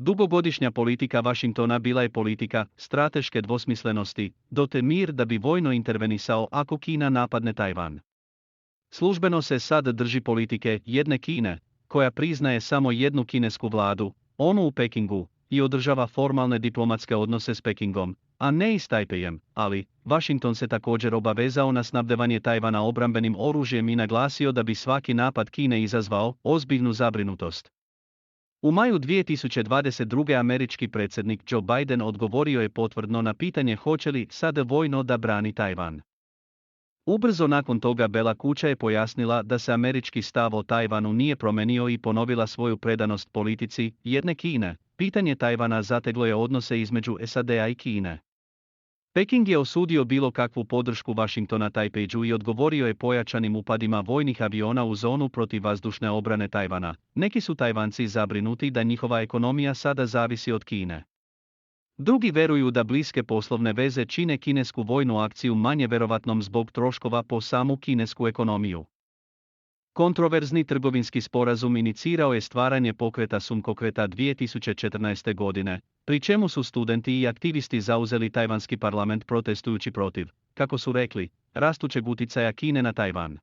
Dugogodišnja politika Vašingtona bila je politika strateške dvosmislenosti, dote mir da bi vojno intervenisao ako Kina napadne Tajvan. Službeno se sad drži politike jedne Kine, koja priznaje samo jednu kinesku vladu, onu u Pekingu, i održava formalne diplomatske odnose s Pekingom, a ne i s Tajpejem, ali Washington se također obavezao na snabdevanje Tajvana obrambenim oružjem i naglasio da bi svaki napad Kine izazvao ozbiljnu zabrinutost. U maju 2022. američki predsjednik Joe Biden odgovorio je potvrdno na pitanje hoće li sad vojno da brani Tajvan. Ubrzo nakon toga Bela kuća je pojasnila da se američki stav o Tajvanu nije promenio i ponovila svoju predanost politici jedne Kine. Pitanje Tajvana zateglo je odnose između SAD-a i Kine. Peking je osudio bilo kakvu podršku Washingtona Tajpeju i odgovorio je pojačanim upadima vojnih aviona u zonu protivvazdušne obrane Tajvana. Neki su Tajvanci zabrinuti da njihova ekonomija sada zavisi od Kine. Drugi veruju da bliske poslovne veze čine kinesku vojnu akciju manje verovatnom zbog troškova po samu kinesku ekonomiju. Kontroverzni trgovinski sporazum inicirao je stvaranje pokreta Sunkokreta 2014. godine, pri čemu su studenti i aktivisti zauzeli tajvanski parlament protestujući protiv, kako su rekli, rastućeg utjecaja Kine na Tajvan.